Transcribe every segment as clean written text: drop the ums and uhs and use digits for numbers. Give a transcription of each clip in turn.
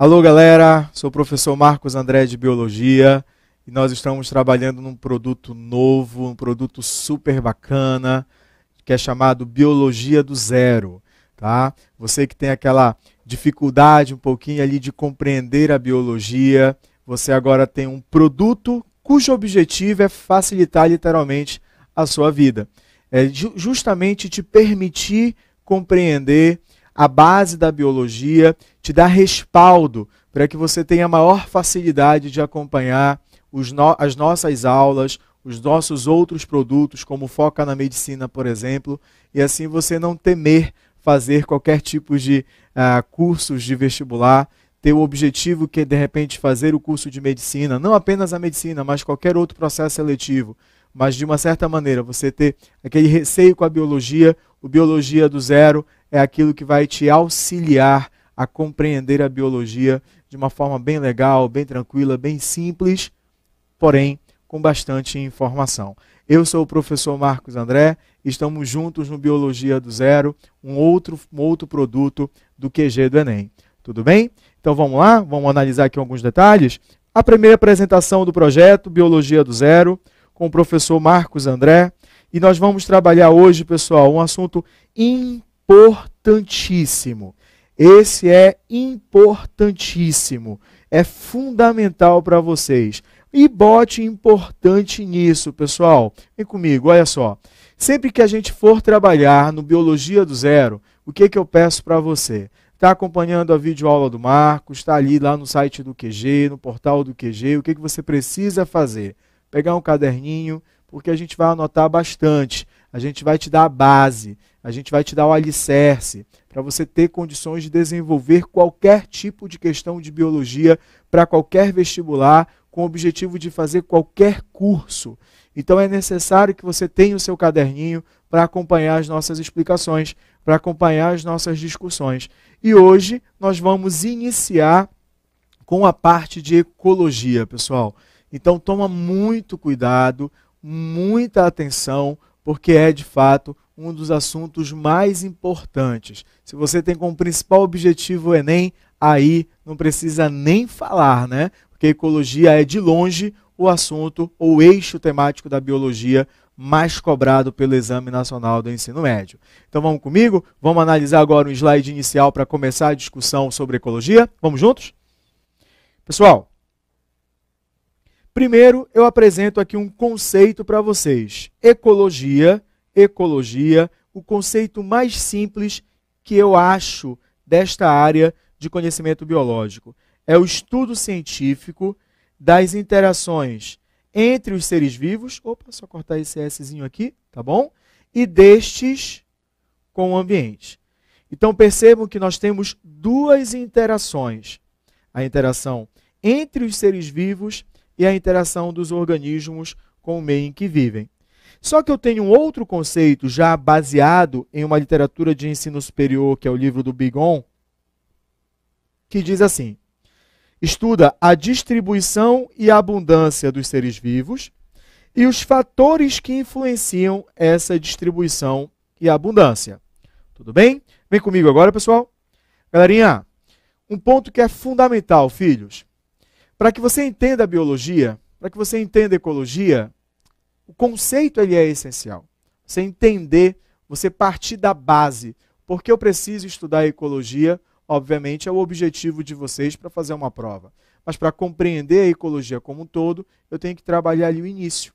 Alô, galera, sou o professor Marcos André de Biologia e nós estamos trabalhando num produto novo, um produto super bacana, que é chamado Biologia do Zero, tá? Você que tem aquela dificuldade um pouquinho ali de compreender a biologia, você agora tem um produto cujo objetivo é facilitar literalmente a sua vida. É justamente te permitir compreender a base da biologia, te dá respaldo para que você tenha maior facilidade de acompanhar as nossas aulas, os nossos outros produtos, como Foca na Medicina, por exemplo, e assim você não temer fazer qualquer tipo de cursos de vestibular, ter o objetivo que é, de repente, fazer o curso de medicina, não apenas a medicina, mas qualquer outro processo seletivo, mas de uma certa maneira você ter aquele receio com a biologia, o Biologia do Zero é aquilo que vai te auxiliar a compreender a biologia de uma forma bem legal, bem tranquila, bem simples, porém com bastante informação. Eu sou o professor Marcos André, estamos juntos no Biologia do Zero, um outro produto do QG do Enem. Tudo bem? Então vamos lá, vamos analisar aqui alguns detalhes. A primeira apresentação do projeto Biologia do Zero, com o professor Marcos André, e nós vamos trabalhar hoje, pessoal, um assunto importantíssimo. Esse é importantíssimo, é fundamental para vocês. E bote importante nisso, pessoal. Vem comigo, olha só. Sempre que a gente for trabalhar no Biologia do Zero, o que eu peço para você? Está acompanhando a videoaula do Marcos, está ali lá no site do QG, no portal do QG, o que você precisa fazer? Pegar um caderninho, porque a gente vai anotar bastante, a gente vai te dar a base, a gente vai te dar o alicerce, para você ter condições de desenvolver qualquer tipo de questão de biologia para qualquer vestibular, com o objetivo de fazer qualquer curso. Então é necessário que você tenha o seu caderninho para acompanhar as nossas explicações, para acompanhar as nossas discussões. E hoje nós vamos iniciar com a parte de ecologia, pessoal. Então toma muito cuidado, muita atenção, porque é de fato um dos assuntos mais importantes. Se você tem como principal objetivo o Enem, aí não precisa nem falar, né? Porque ecologia é de longe o assunto ou o eixo temático da biologia mais cobrado pelo Exame Nacional do Ensino Médio. Então vamos comigo? Vamos analisar agora um slide inicial para começar a discussão sobre ecologia? Vamos juntos? Pessoal, primeiro eu apresento aqui um conceito para vocês. Ecologia, o conceito mais simples que eu acho desta área de conhecimento biológico. É o estudo científico das interações entre os seres vivos, só cortar esse Szinho aqui, tá bom? E destes com o ambiente. Então percebam que nós temos duas interações. A interação entre os seres vivos e a interação dos organismos com o meio em que vivem. Só que eu tenho um outro conceito já baseado em uma literatura de ensino superior, que é o livro do Bigon, que diz assim: estuda a distribuição e a abundância dos seres vivos e os fatores que influenciam essa distribuição e abundância. Tudo bem? Vem comigo agora, pessoal. Galerinha, um ponto que é fundamental, filhos. Para que você entenda a biologia, para que você entenda a ecologia, o conceito ele é essencial. Você entender, você partir da base. Porque eu preciso estudar a ecologia, obviamente, é o objetivo de vocês para fazer uma prova. Mas para compreender a ecologia como um todo, eu tenho que trabalhar ali o início.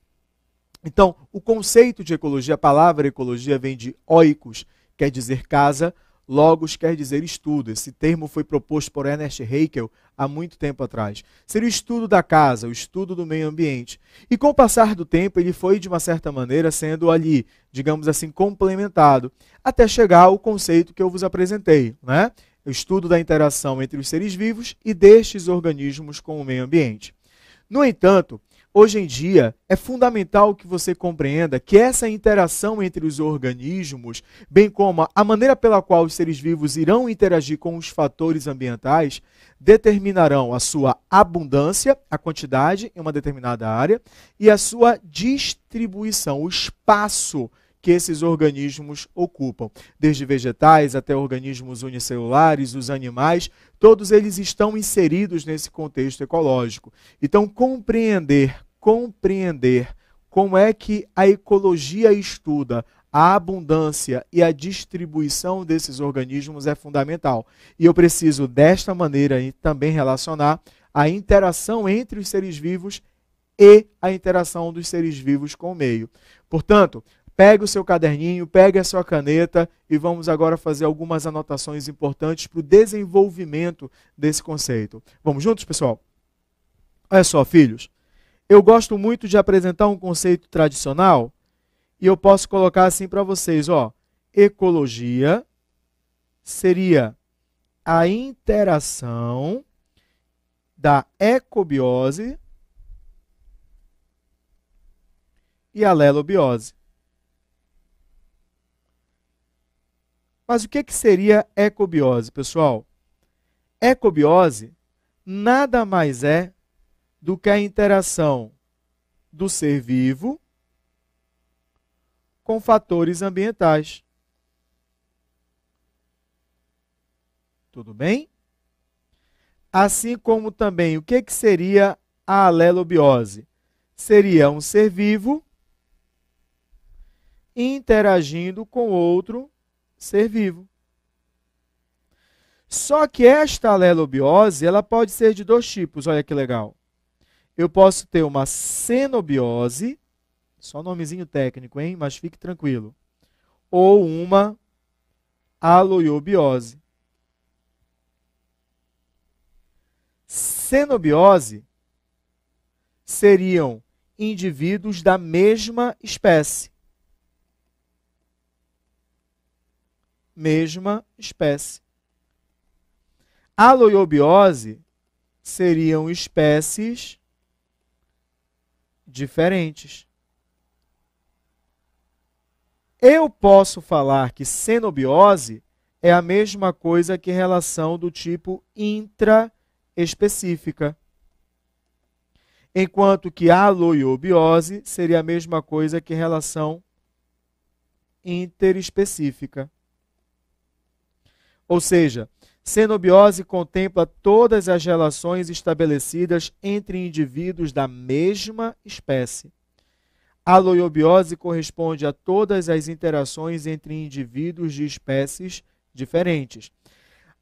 Então, o conceito de ecologia, a palavra ecologia vem de oikos, quer dizer casa, logos quer dizer estudo. Esse termo foi proposto por Ernest Haeckel há muito tempo atrás. Seria o estudo da casa, o estudo do meio ambiente. E com o passar do tempo, ele foi, de uma certa maneira, sendo ali, digamos assim, complementado, até chegar ao conceito que eu vos apresentei, né? O estudo da interação entre os seres vivos e destes organismos com o meio ambiente. No entanto, hoje em dia, é fundamental que você compreenda que essa interação entre os organismos, bem como a maneira pela qual os seres vivos irão interagir com os fatores ambientais, determinarão a sua abundância, a quantidade em uma determinada área, e a sua distribuição, o espaço que esses organismos ocupam. Desde vegetais até organismos unicelulares, os animais, todos eles estão inseridos nesse contexto ecológico. Então, compreender como é que a ecologia estuda a abundância e a distribuição desses organismos é fundamental. E eu preciso, desta maneira, também relacionar a interação entre os seres vivos e a interação dos seres vivos com o meio. Portanto, pegue o seu caderninho, pegue a sua caneta e vamos agora fazer algumas anotações importantes para o desenvolvimento desse conceito. Vamos juntos, pessoal? Olha só, filhos, eu gosto muito de apresentar um conceito tradicional e eu posso colocar assim para vocês, ó, ecologia seria a interação da ecobiose e a lelobiose. Mas o que seria ecobiose, pessoal? Ecobiose nada mais é do que a interação do ser vivo com fatores ambientais. Tudo bem? Assim como também, o que seria a alelobiose? Seria um ser vivo interagindo com outro ser vivo. Só que esta alelobiose, ela pode ser de dois tipos, olha que legal. Eu posso ter uma cenobiose, só nomezinho técnico, hein? Mas fique tranquilo. Ou uma aloiobiose. Cenobiose seriam indivíduos da mesma espécie. Mesma espécie. Aloiobiose seriam espécies diferentes. Eu posso falar que cenobiose é a mesma coisa que relação do tipo intraespecífica, enquanto que aloiobiose seria a mesma coisa que relação interespecífica. Ou seja, cenobiose contempla todas as relações estabelecidas entre indivíduos da mesma espécie. Aloiobiose corresponde a todas as interações entre indivíduos de espécies diferentes.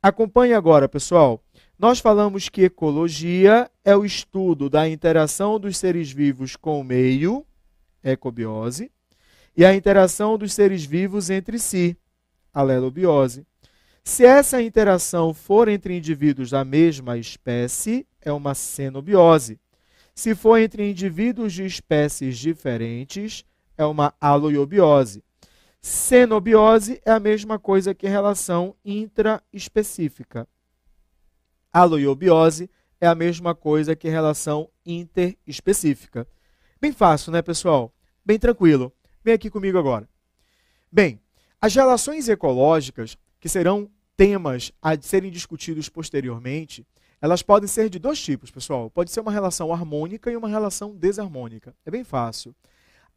Acompanhe agora, pessoal. Nós falamos que ecologia é o estudo da interação dos seres vivos com o meio, ecobiose, e a interação dos seres vivos entre si, alelobiose. Se essa interação for entre indivíduos da mesma espécie, é uma cenobiose. Se for entre indivíduos de espécies diferentes, é uma aloiobiose. Cenobiose é a mesma coisa que relação intraespecífica. Aloiobiose é a mesma coisa que relação interespecífica. Bem fácil, né, pessoal? Bem tranquilo. Vem aqui comigo agora. Bem, as relações ecológicas, que serão temas a serem discutidos posteriormente, elas podem ser de dois tipos, pessoal. Pode ser uma relação harmônica e uma relação desarmônica. É bem fácil.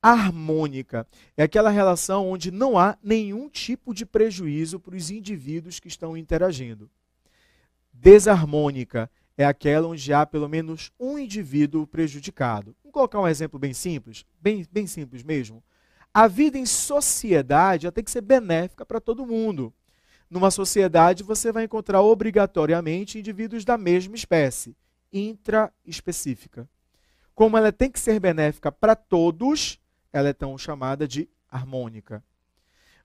Harmônica é aquela relação onde não há nenhum tipo de prejuízo para os indivíduos que estão interagindo. Desarmônica é aquela onde há pelo menos um indivíduo prejudicado. Vamos colocar um exemplo bem simples, bem simples mesmo. A vida em sociedade tem que ser benéfica para todo mundo. Numa sociedade, você vai encontrar obrigatoriamente indivíduos da mesma espécie, intraespecífica. Como ela tem que ser benéfica para todos, ela é tão chamada de harmônica.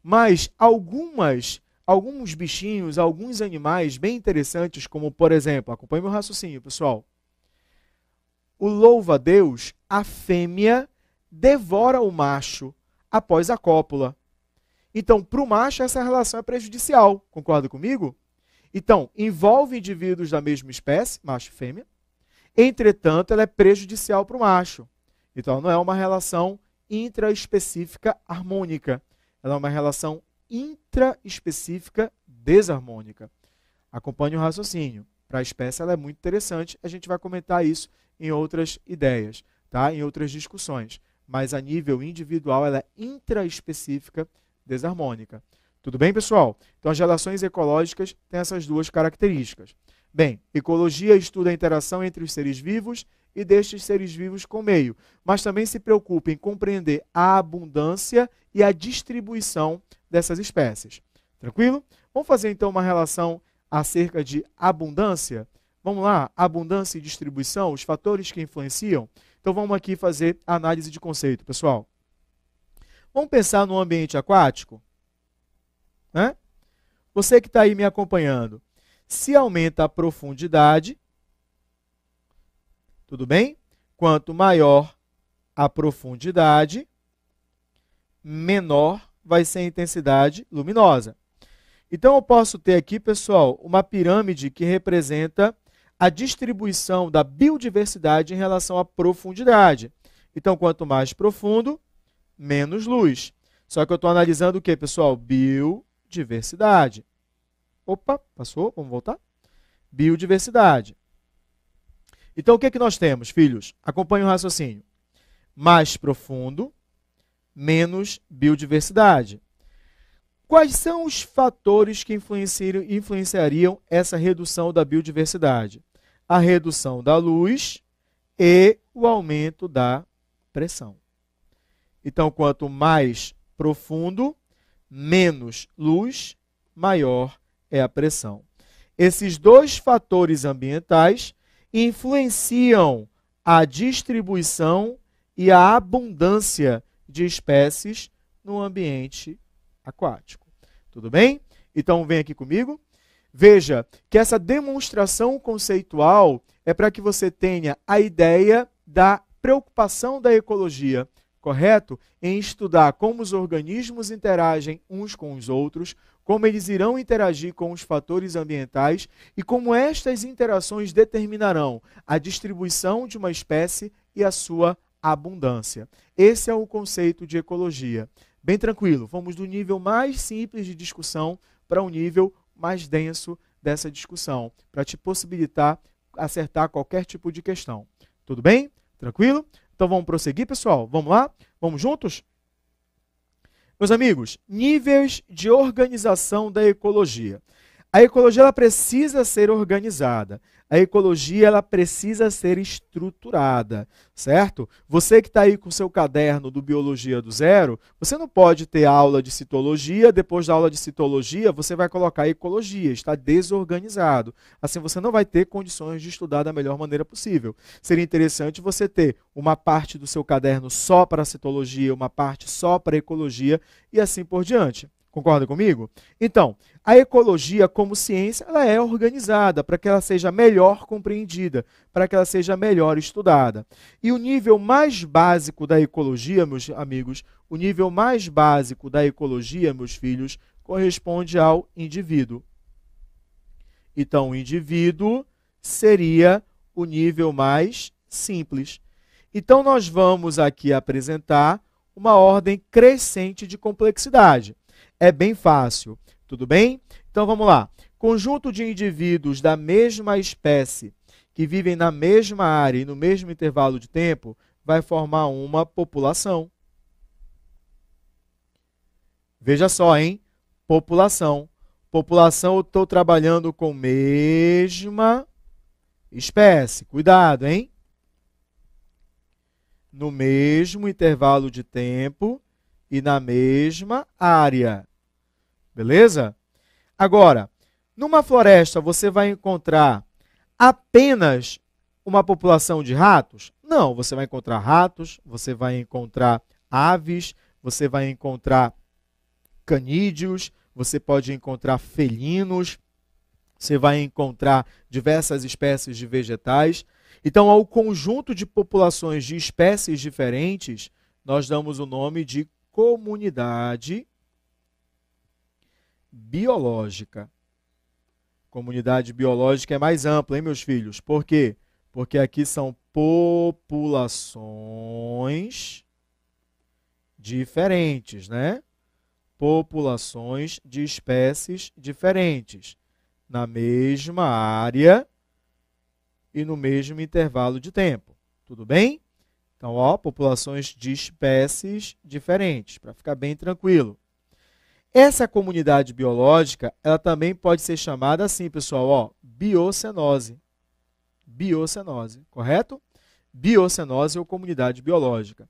Mas alguns bichinhos, alguns animais bem interessantes, como por exemplo, acompanhe meu raciocínio, pessoal. O louva-a-Deus, a fêmea devora o macho após a cópula. Então, para o macho, essa relação é prejudicial. Concorda comigo? Então, envolve indivíduos da mesma espécie, macho e fêmea. Entretanto, ela é prejudicial para o macho. Então, não é uma relação intraespecífica harmônica. Ela é uma relação intraespecífica desarmônica. Acompanhe o raciocínio. Para a espécie, ela é muito interessante. A gente vai comentar isso em outras ideias, tá? Em outras discussões. mas a nível individual ela é intraespecífica desarmônica. Tudo bem, pessoal? Então, as relações ecológicas têm essas duas características. Bem, ecologia estuda a interação entre os seres vivos e destes seres vivos com o meio, mas também se preocupa em compreender a abundância e a distribuição dessas espécies. Tranquilo? Vamos fazer, então, uma relação acerca de abundância? Vamos lá? Abundância e distribuição, os fatores que influenciam? Então, vamos aqui fazer a análise de conceito, pessoal. Vamos pensar no ambiente aquático? Né? Você que está aí me acompanhando, se aumenta a profundidade, tudo bem? Quanto maior a profundidade, menor vai ser a intensidade luminosa. Então, eu posso ter aqui, pessoal, uma pirâmide que representa a distribuição da biodiversidade em relação à profundidade. Então, quanto mais profundo, menos luz. Só que eu estou analisando o que, pessoal? Biodiversidade. Opa, passou? Vamos voltar? Biodiversidade. Então, o que é que nós temos, filhos? Acompanhe o raciocínio. Mais profundo, menos biodiversidade. Quais são os fatores que influenciariam essa redução da biodiversidade? A redução da luz e o aumento da pressão. Então, quanto mais profundo, menos luz, maior é a pressão. Esses dois fatores ambientais influenciam a distribuição e a abundância de espécies no ambiente aquático. Tudo bem? Então, vem aqui comigo. Veja que essa demonstração conceitual é para que você tenha a ideia da preocupação da ecologia, correto? Em estudar como os organismos interagem uns com os outros, como eles irão interagir com os fatores ambientais e como estas interações determinarão a distribuição de uma espécie e a sua abundância. Esse é o conceito de ecologia. Bem tranquilo, vamos do nível mais simples de discussão para um nível mais denso dessa discussão, para te possibilitar acertar qualquer tipo de questão. Tudo bem? Tranquilo? Então vamos prosseguir, pessoal? Vamos lá? Vamos juntos? Meus amigos, níveis de organização da ecologia. A ecologia ela precisa ser organizada. A ecologia ela precisa ser estruturada, certo? Você que está aí com o seu caderno do Biologia do Zero, você não pode ter aula de citologia, depois da aula de citologia você vai colocar ecologia, está desorganizado. Assim você não vai ter condições de estudar da melhor maneira possível. Seria interessante você ter uma parte do seu caderno só para citologia, uma parte só para ecologia e assim por diante. Concorda comigo? Então, a ecologia como ciência, ela é organizada para que ela seja melhor compreendida, para que ela seja melhor estudada. E o nível mais básico da ecologia, meus amigos, o nível mais básico da ecologia, meus filhos, corresponde ao indivíduo. Então, o indivíduo seria o nível mais simples. Então, nós vamos aqui apresentar uma ordem crescente de complexidade. É bem fácil, tudo bem? Então vamos lá. Conjunto de indivíduos da mesma espécie que vivem na mesma área e no mesmo intervalo de tempo vai formar uma população. Veja só, hein? População. População, eu estou trabalhando com mesma espécie. Cuidado, hein? No mesmo intervalo de tempo e na mesma área. Beleza? Agora, numa floresta você vai encontrar apenas uma população de ratos? Não, você vai encontrar ratos, você vai encontrar aves, você vai encontrar canídeos, você pode encontrar felinos, você vai encontrar diversas espécies de vegetais. Então, ao conjunto de populações de espécies diferentes, nós damos o nome de comunidade biológica. Comunidade biológica é mais ampla, hein, meus filhos? Por quê? Porque aqui são populações diferentes, né? Populações de espécies diferentes, na mesma área e no mesmo intervalo de tempo. Tudo bem? Então, ó, populações de espécies diferentes, para ficar bem tranquilo. Essa comunidade biológica, ela também pode ser chamada assim, pessoal, ó, biocenose. Biocenose, correto? Biocenose ou comunidade biológica.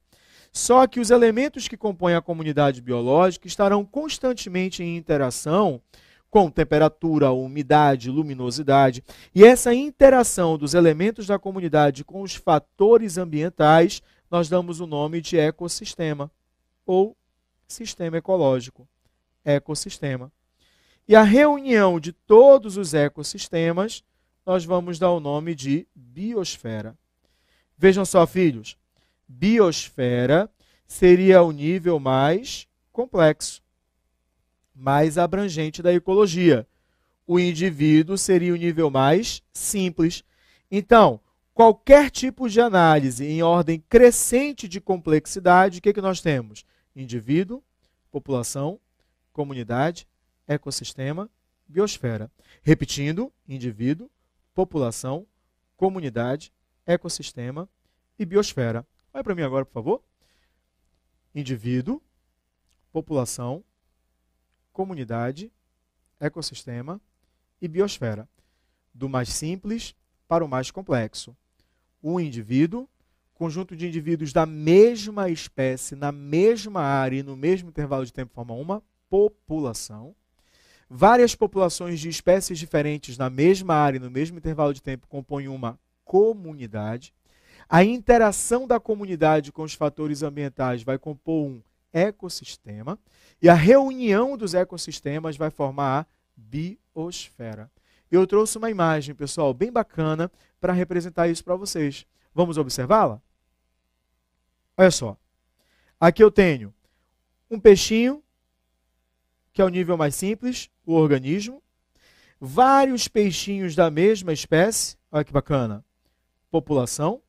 Só que os elementos que compõem a comunidade biológica estarão constantemente em interação com temperatura, umidade, luminosidade. E essa interação dos elementos da comunidade com os fatores ambientais, nós damos o nome de ecossistema ou sistema ecológico. Ecossistema. E a reunião de todos os ecossistemas, nós vamos dar o nome de biosfera. Vejam só, filhos, biosfera seria o nível mais complexo, mais abrangente da ecologia. O indivíduo seria o nível mais simples. Então, qualquer tipo de análise em ordem crescente de complexidade, o que nós temos? Indivíduo, população, comunidade, ecossistema, biosfera. Repetindo, indivíduo, população, comunidade, ecossistema e biosfera. Olha para mim agora, por favor. Indivíduo, população, comunidade, ecossistema e biosfera. Do mais simples para o mais complexo. O indivíduo, conjunto de indivíduos da mesma espécie, na mesma área e no mesmo intervalo de tempo forma uma população. Várias populações de espécies diferentes na mesma área e no mesmo intervalo de tempo compõem uma comunidade. A interação da comunidade com os fatores ambientais vai compor um ecossistema. E a reunião dos ecossistemas vai formar a biosfera. Eu trouxe uma imagem, pessoal, bem bacana para representar isso para vocês. Vamos observá-la? Olha só. Aqui eu tenho um peixinho, que é o nível mais simples, o organismo. Vários peixinhos da mesma espécie. Olha que bacana. População.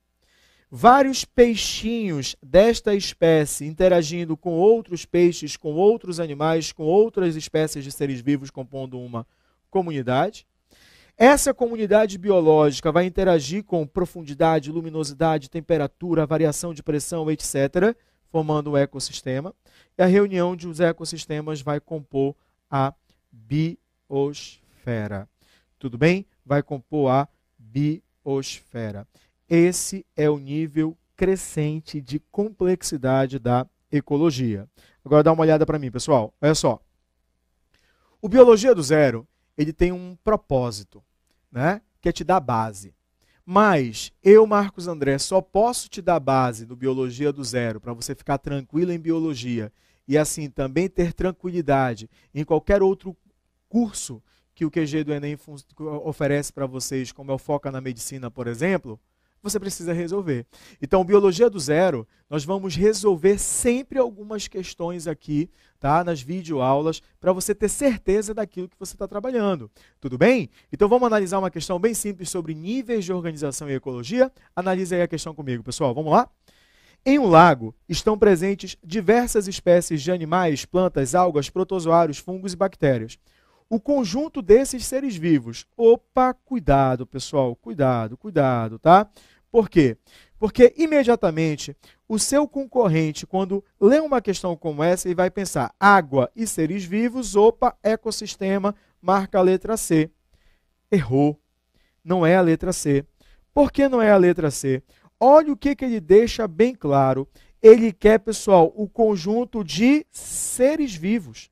Vários peixinhos desta espécie interagindo com outros peixes, com outros animais, com outras espécies de seres vivos compondo uma comunidade. Essa comunidade biológica vai interagir com profundidade, luminosidade, temperatura, variação de pressão, etc., formando um ecossistema. E a reunião dos ecossistemas vai compor a biosfera. Tudo bem? Vai compor a biosfera. Esse é o nível crescente de complexidade da ecologia. Agora dá uma olhada para mim, pessoal. Olha só. O Biologia do Zero, ele tem um propósito, né? Que é te dar base. Mas eu, Marcos André, só posso te dar base no Biologia do Zero para você ficar tranquilo em biologia e assim também ter tranquilidade em qualquer outro curso que o QG do Enem oferece para vocês, como é o Foca na Medicina, por exemplo. Você precisa resolver. Então, Biologia do Zero, nós vamos resolver sempre algumas questões aqui, tá? Nas videoaulas, para você ter certeza daquilo que você está trabalhando. Tudo bem? Então, vamos analisar uma questão bem simples sobre níveis de organização e ecologia. Analise aí a questão comigo, pessoal. Vamos lá? Em um lago estão presentes diversas espécies de animais, plantas, algas, protozoários, fungos e bactérias. O conjunto desses seres vivos. Opa, cuidado, pessoal, cuidado, cuidado, tá? Por quê? Porque imediatamente o seu concorrente, quando lê uma questão como essa, ele vai pensar água e seres vivos, opa, ecossistema, marca a letra C. Errou. Não é a letra C. Por que não é a letra C? Olha o que ele deixa bem claro. Ele quer, pessoal, o conjunto de seres vivos.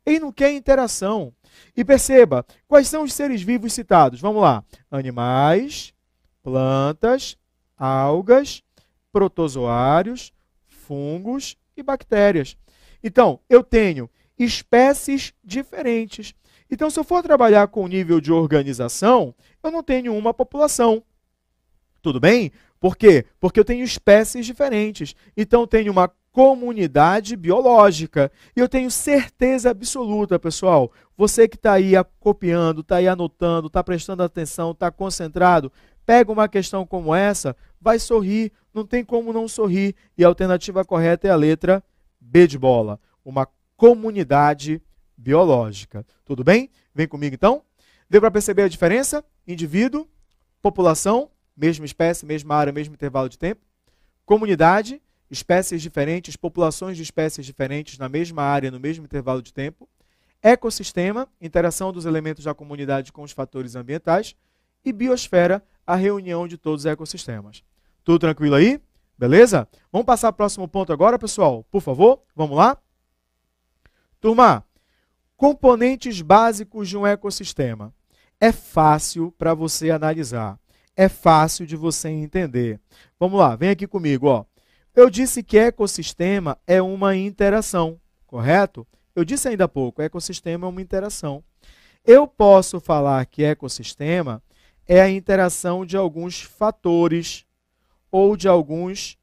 Ele não quer interação. E perceba, quais são os seres vivos citados? Vamos lá. Animais, plantas, algas, protozoários, fungos e bactérias. Então, eu tenho espécies diferentes. Então, se eu for trabalhar com nível de organização, eu não tenho uma população. Tudo bem? Por quê? Porque eu tenho espécies diferentes. Então, eu tenho uma comunidade biológica. E eu tenho certeza absoluta, pessoal, você que está aí copiando, está aí anotando, está prestando atenção, está concentrado, pega uma questão como essa, vai sorrir, não tem como não sorrir. E a alternativa correta é a letra B de bola, uma comunidade biológica. Tudo bem? Vem comigo então. Deu para perceber a diferença? Indivíduo, população, mesma espécie, mesma área, mesmo intervalo de tempo. Comunidade, espécies diferentes, populações de espécies diferentes na mesma área, no mesmo intervalo de tempo. Ecossistema, interação dos elementos da comunidade com os fatores ambientais. E biosfera, a reunião de todos os ecossistemas. Tudo tranquilo aí? Beleza? Vamos passar para o próximo ponto agora, pessoal? Por favor, vamos lá? Turma, componentes básicos de um ecossistema. É fácil para você analisar. É fácil de você entender. Vamos lá, vem aqui comigo, ó. Eu disse que ecossistema é uma interação, correto? Eu disse ainda há pouco, ecossistema é uma interação. Eu posso falar que ecossistema é a interação de alguns fatores ou de alguns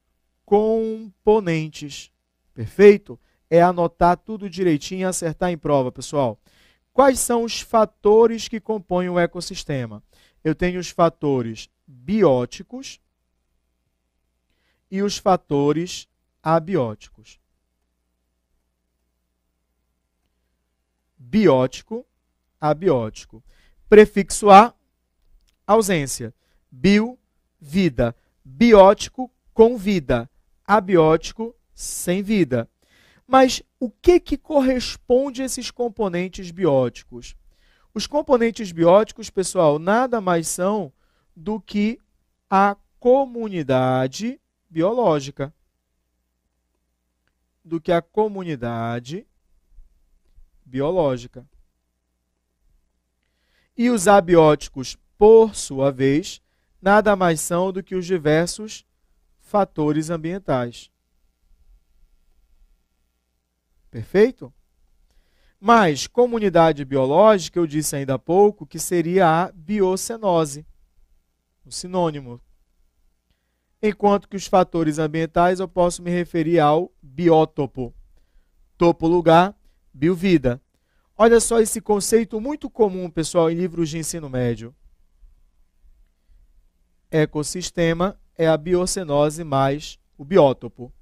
componentes. Perfeito? É anotar tudo direitinho e acertar em prova, pessoal. Quais são os fatores que compõem o ecossistema? Eu tenho os fatores bióticos e os fatores abióticos. Biótico, abiótico. Prefixo A, ausência. Bio, vida. Biótico, com vida. Abiótico, sem vida. Mas o que corresponde a esses componentes bióticos? Os componentes bióticos, pessoal, nada mais são do que a comunidade biológica. Do que a comunidade biológica. E os abióticos, por sua vez, nada mais são do que os diversos fatores ambientais. Perfeito? Mas comunidade biológica, eu disse ainda há pouco, que seria a biocenose, o sinônimo. Enquanto que os fatores ambientais eu posso me referir ao biótopo. Topo, lugar, biovida. Olha só esse conceito muito comum, pessoal, em livros de ensino médio. Ecossistema é a biocenose mais o biótopo.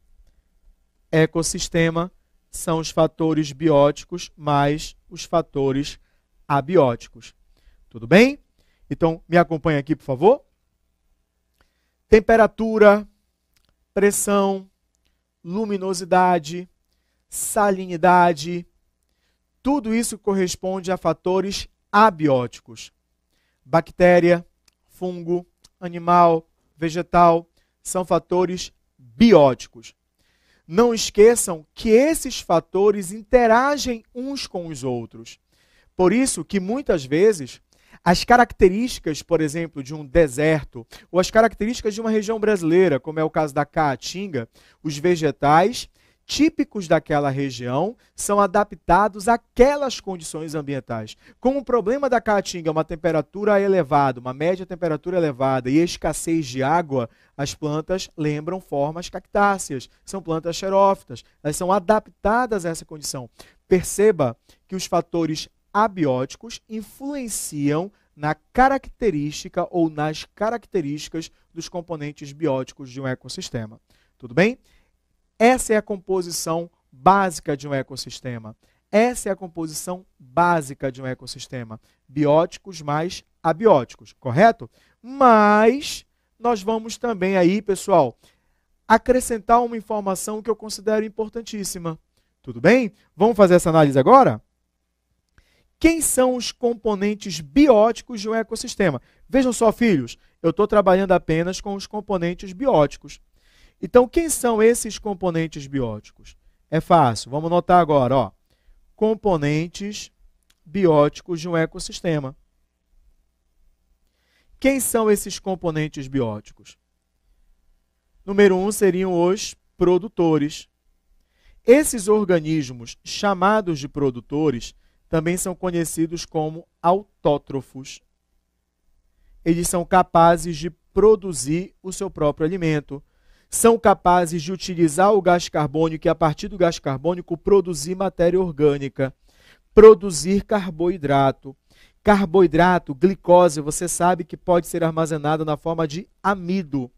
Ecossistema são os fatores bióticos mais os fatores abióticos. Tudo bem? Então, me acompanha aqui, por favor. Temperatura, pressão, luminosidade, salinidade, tudo isso corresponde a fatores abióticos. Bactéria, fungo, animal, vegetal, são fatores bióticos. Não esqueçam que esses fatores interagem uns com os outros. Por isso que muitas vezes as características, por exemplo, de um deserto, ou as características de uma região brasileira, como é o caso da Caatinga, os vegetais típicos daquela região são adaptados àquelas condições ambientais. Como o problema da Caatinga é uma temperatura elevada, uma média temperatura elevada e escassez de água, as plantas lembram formas cactáceas, são plantas xerófitas, elas são adaptadas a essa condição. Perceba que os fatores abióticos influenciam na característica ou nas características dos componentes bióticos de um ecossistema. Tudo bem? Essa é a composição básica de um ecossistema. Essa é a composição básica de um ecossistema. Bióticos mais abióticos, correto? Mas nós vamos também aí, pessoal, acrescentar uma informação que eu considero importantíssima. Tudo bem? Vamos fazer essa análise agora? Quem são os componentes bióticos de um ecossistema? Vejam só, filhos, eu estou trabalhando apenas com os componentes bióticos. Então, quem são esses componentes bióticos? É fácil, vamos notar agora, ó. Componentes bióticos de um ecossistema. Quem são esses componentes bióticos? Número 1 seriam os produtores. Esses organismos chamados de produtores também são conhecidos como autótrofos. Eles são capazes de produzir o seu próprio alimento. São capazes de utilizar o gás carbônico e, a partir do gás carbônico, produzir matéria orgânica, produzir carboidrato. Carboidrato, glicose, você sabe que pode ser armazenado na forma de amido.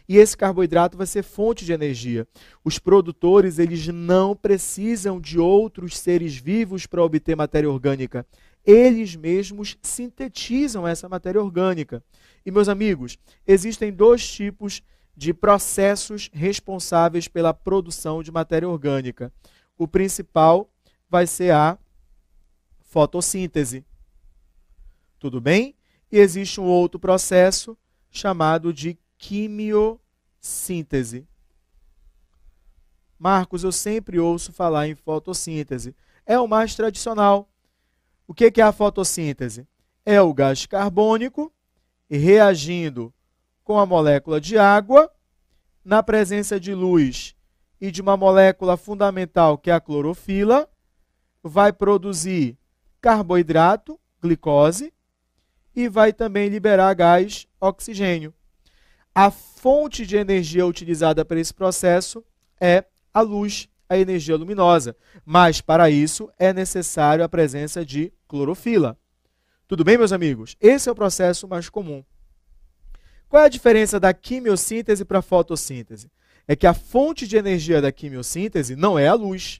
E esse carboidrato vai ser fonte de energia. Os produtores, eles não precisam de outros seres vivos para obter matéria orgânica. Eles mesmos sintetizam essa matéria orgânica. E, meus amigos, existem dois tipos de processos responsáveis pela produção de matéria orgânica. O principal vai ser a fotossíntese. Tudo bem? E existe um outro processo chamado de quimiossíntese. Marcos, eu sempre ouço falar em fotossíntese. É o mais tradicional. O que é a fotossíntese? É o gás carbônico reagindo com a molécula de água, na presença de luz e de uma molécula fundamental, que é a clorofila, vai produzir carboidrato, glicose, e vai também liberar gás oxigênio. A fonte de energia utilizada para esse processo é a luz, a energia luminosa. Mas, para isso, é necessário a presença de clorofila. Tudo bem, meus amigos? Esse é o processo mais comum. Qual é a diferença da quimiossíntese para a fotossíntese? É que a fonte de energia da quimiossíntese não é a luz.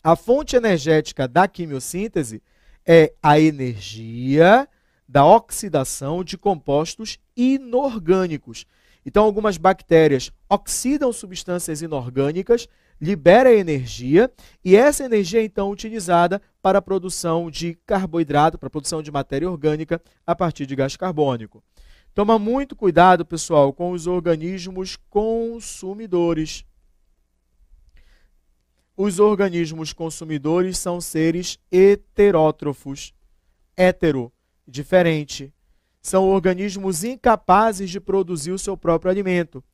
A fonte energética da quimiossíntese é a energia da oxidação de compostos inorgânicos. Então, algumas bactérias oxidam substâncias inorgânicas, libera energia, e essa energia é então utilizada para a produção de carboidrato, para a produção de matéria orgânica a partir de gás carbônico. Toma muito cuidado, pessoal, com os organismos consumidores. Os organismos consumidores são seres heterótrofos. Hétero, diferente. São organismos incapazes de produzir o seu próprio alimento.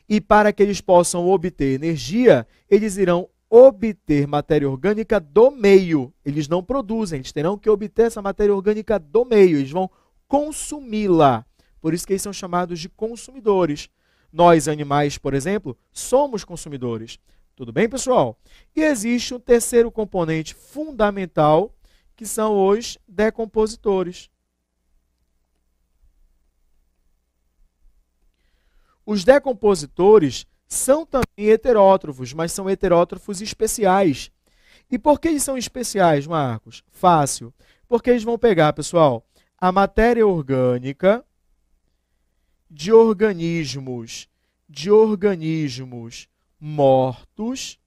E para que eles possam obter energia, eles irão obter matéria orgânica do meio. Eles não produzem, eles terão que obter essa matéria orgânica do meio. Eles vão consumi-la. Por isso que eles são chamados de consumidores. Nós, animais, por exemplo, somos consumidores. Tudo bem, pessoal? E existe um terceiro componente fundamental, que são os decompositores. Os decompositores são também heterótrofos, mas são heterótrofos especiais. E por que eles são especiais, Marcos? Fácil. Porque eles vão pegar, pessoal, a matéria orgânica de organismos mortos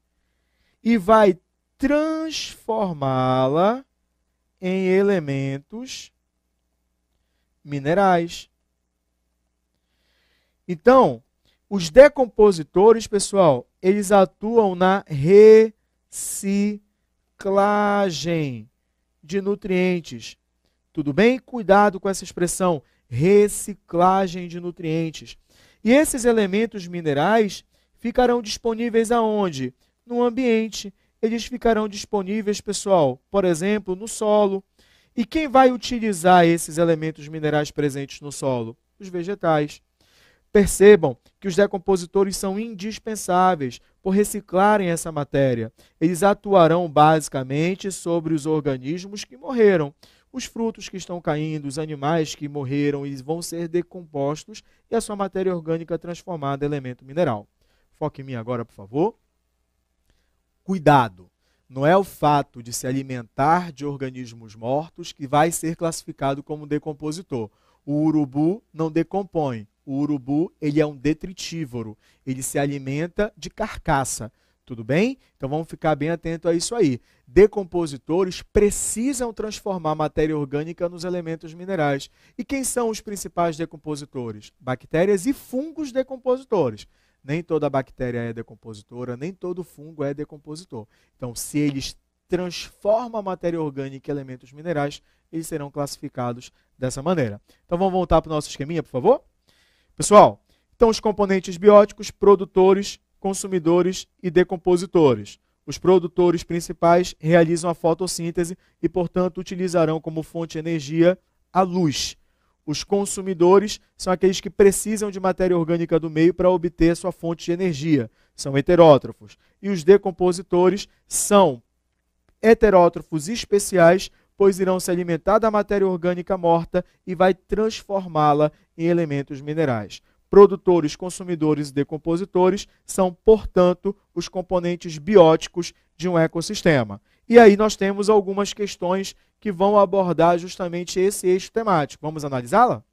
e vai transformá-la em elementos minerais. Então, os decompositores, pessoal, eles atuam na reciclagem de nutrientes. Tudo bem? Cuidado com essa expressão, reciclagem de nutrientes. E esses elementos minerais ficarão disponíveis aonde? No ambiente. Eles ficarão disponíveis, pessoal, por exemplo, no solo. E quem vai utilizar esses elementos minerais presentes no solo? Os vegetais. Percebam que os decompositores são indispensáveis por reciclarem essa matéria. Eles atuarão basicamente sobre os organismos que morreram. Os frutos que estão caindo, os animais que morreram, eles vão ser decompostos e a sua matéria orgânica transformada em elemento mineral. Foque em mim agora, por favor. Cuidado! Não é o fato de se alimentar de organismos mortos que vai ser classificado como decompositor. O urubu não decompõe. O urubu, ele é um detritívoro. Ele se alimenta de carcaça. Tudo bem? Então vamos ficar bem atento a isso aí. Decompositores precisam transformar matéria orgânica nos elementos minerais. E quem são os principais decompositores? Bactérias e fungos decompositores. Nem toda bactéria é decompositora, nem todo fungo é decompositor. Então, se eles transformam a matéria orgânica em elementos minerais, eles serão classificados dessa maneira. Então vamos voltar para o nosso esqueminha, por favor? Pessoal, então os componentes bióticos, produtores, consumidores e decompositores. Os produtores principais realizam a fotossíntese e, portanto, utilizarão como fonte de energia a luz. Os consumidores são aqueles que precisam de matéria orgânica do meio para obter sua fonte de energia. São heterótrofos. E os decompositores são heterótrofos especiais, pois irão se alimentar da matéria orgânica morta e vai transformá-la em elementos minerais. Produtores, consumidores e decompositores são, portanto, os componentes bióticos de um ecossistema. E aí nós temos algumas questões que vão abordar justamente esse eixo temático. Vamos analisá-la?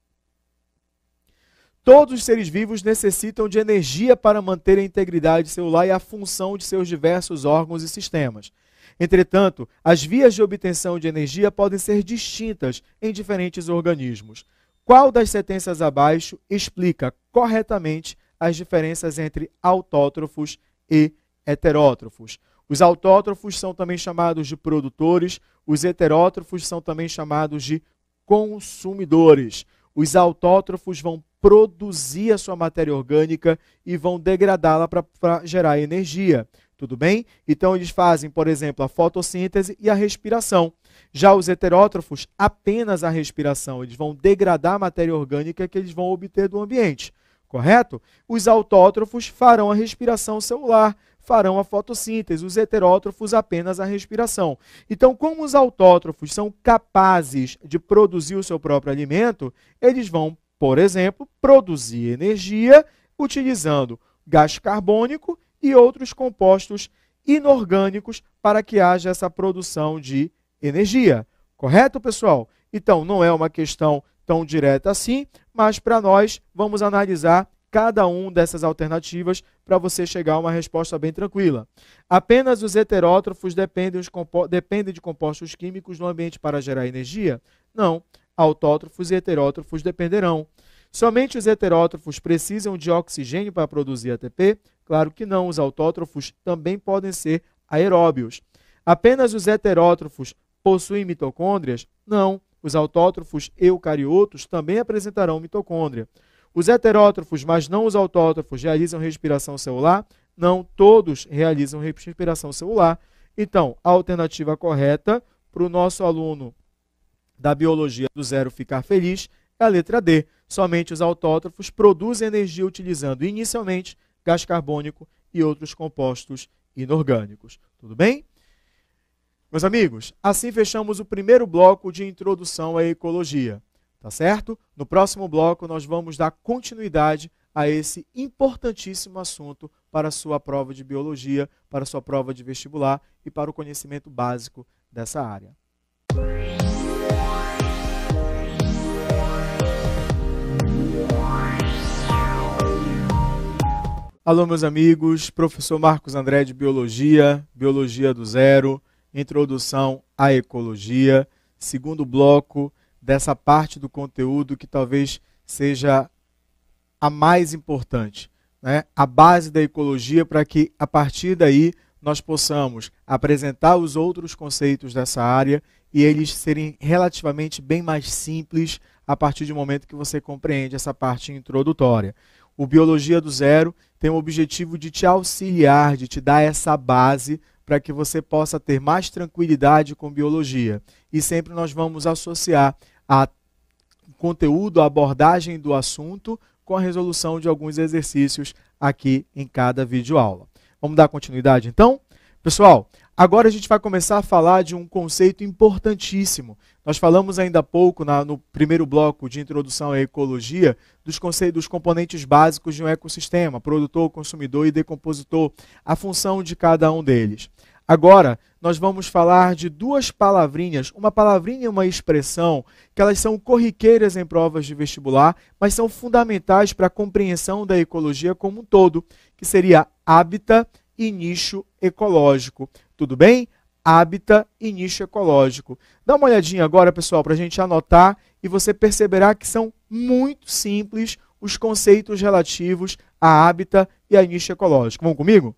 Todos os seres vivos necessitam de energia para manter a integridade celular e a função de seus diversos órgãos e sistemas. Entretanto, as vias de obtenção de energia podem ser distintas em diferentes organismos. Qual das sentenças abaixo explica corretamente as diferenças entre autótrofos e heterótrofos? Os autótrofos são também chamados de produtores, os heterótrofos são também chamados de consumidores. Os autótrofos vão produzir a sua matéria orgânica e vão degradá-la para gerar energia. Tudo bem? Então, eles fazem, por exemplo, a fotossíntese e a respiração. Já os heterótrofos, apenas a respiração. Eles vão degradar a matéria orgânica que eles vão obter do ambiente. Correto? Os autótrofos farão a respiração celular, farão a fotossíntese. Os heterótrofos, apenas a respiração. Então, como os autótrofos são capazes de produzir o seu próprio alimento, eles vão, por exemplo, produzir energia utilizando gás carbônico e outros compostos inorgânicos para que haja essa produção de energia. Correto, pessoal? Então, não é uma questão tão direta assim, mas para nós vamos analisar cada uma dessas alternativas para você chegar a uma resposta bem tranquila. Apenas os heterótrofos dependem de compostos químicos no ambiente para gerar energia? Não. Autótrofos e heterótrofos dependerão. Somente os heterótrofos precisam de oxigênio para produzir ATP? Claro que não, os autótrofos também podem ser aeróbios. Apenas os heterótrofos possuem mitocôndrias? Não, os autótrofos eucariotos também apresentarão mitocôndria. Os heterótrofos, mas não os autótrofos, realizam respiração celular? Não, todos realizam respiração celular. Então, a alternativa correta para o nosso aluno da biologia do zero ficar feliz é a letra D. Somente os autótrofos produzem energia utilizando inicialmente gás carbônico e outros compostos inorgânicos. Tudo bem? Meus amigos, assim fechamos o primeiro bloco de introdução à ecologia. Tá certo? No próximo bloco nós vamos dar continuidade a esse importantíssimo assunto para a sua prova de biologia, para a sua prova de vestibular e para o conhecimento básico dessa área. Alô, meus amigos, professor Marcos André de Biologia, Biologia do Zero, Introdução à Ecologia, segundo bloco dessa parte do conteúdo que talvez seja a mais importante, né? A base da ecologia para que, a partir daí, nós possamos apresentar os outros conceitos dessa área e eles serem relativamente bem mais simples a partir do momento que você compreende essa parte introdutória. O Biologia do Zero tem o objetivo de te auxiliar, de te dar essa base para que você possa ter mais tranquilidade com biologia. E sempre nós vamos associar a conteúdo, a abordagem do assunto com a resolução de alguns exercícios aqui em cada videoaula. Vamos dar continuidade então? Pessoal, agora a gente vai começar a falar de um conceito importantíssimo. Nós falamos ainda há pouco, no primeiro bloco de introdução à ecologia, dos componentes básicos de um ecossistema, produtor, consumidor e decompositor, a função de cada um deles. Agora, nós vamos falar de duas palavrinhas, uma palavrinha e uma expressão, que elas são corriqueiras em provas de vestibular, mas são fundamentais para a compreensão da ecologia como um todo, que seria hábitat e nicho ecológico. Tudo bem? Hábitat e nicho ecológico. Dá uma olhadinha agora, pessoal, para a gente anotar e você perceberá que são muito simples os conceitos relativos a hábitat e a nicho ecológico. Vamos comigo?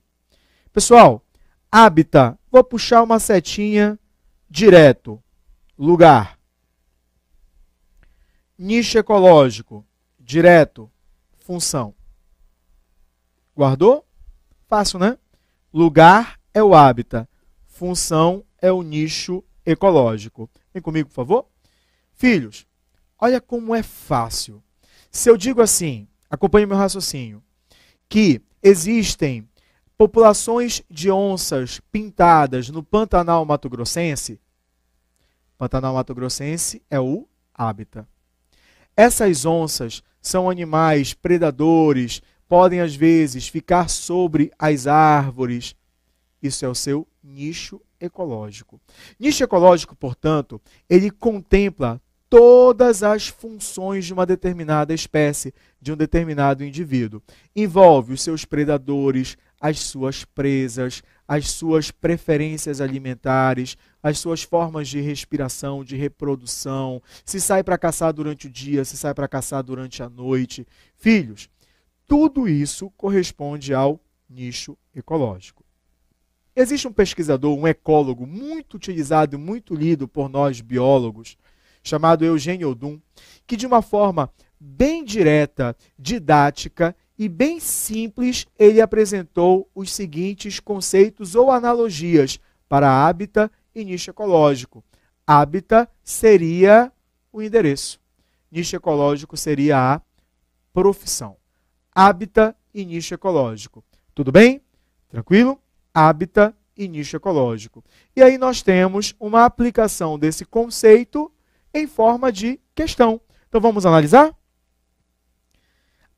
Pessoal, hábitat, vou puxar uma setinha direto, lugar. Nicho ecológico, direto, função. Guardou? Fácil, né? Lugar é o hábitat, função é o nicho ecológico. Vem comigo, por favor? Filhos, olha como é fácil. Se eu digo assim, acompanhe meu raciocínio, que existem populações de onças pintadas no Pantanal Mato-Grossense, Pantanal Mato-Grossense é o hábitat. Essas onças são animais predadores, podem às vezes ficar sobre as árvores. Isso é o seu nicho ecológico. Nicho ecológico, portanto, ele contempla todas as funções de uma determinada espécie, de um determinado indivíduo. Envolve os seus predadores, as suas presas, as suas preferências alimentares, as suas formas de respiração, de reprodução, se sai para caçar durante o dia, se sai para caçar durante a noite. Filhos, tudo isso corresponde ao nicho ecológico. Existe um pesquisador, um ecólogo, muito utilizado e muito lido por nós biólogos, chamado Eugênio Odum, que de uma forma bem direta, didática e bem simples, ele apresentou os seguintes conceitos ou analogias para hábitat e nicho ecológico. Hábitat seria o endereço. Nicho ecológico seria a profissão. Hábitat e nicho ecológico. Tudo bem? Tranquilo? Hábitat e nicho ecológico. E aí nós temos uma aplicação desse conceito em forma de questão. Então vamos analisar?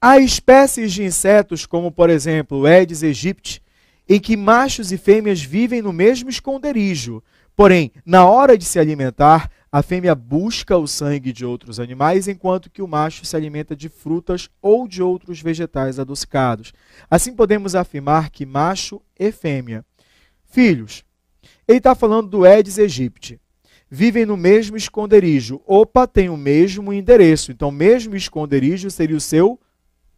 Há espécies de insetos, como por exemplo o Aedes aegypti, em que machos e fêmeas vivem no mesmo esconderijo. Porém, na hora de se alimentar, a fêmea busca o sangue de outros animais, enquanto que o macho se alimenta de frutas ou de outros vegetais adocicados. Assim, podemos afirmar que macho e fêmea. Filhos, ele está falando do Aedes aegypti. Vivem no mesmo esconderijo. Opa, tem o mesmo endereço. Então, o mesmo esconderijo seria o seu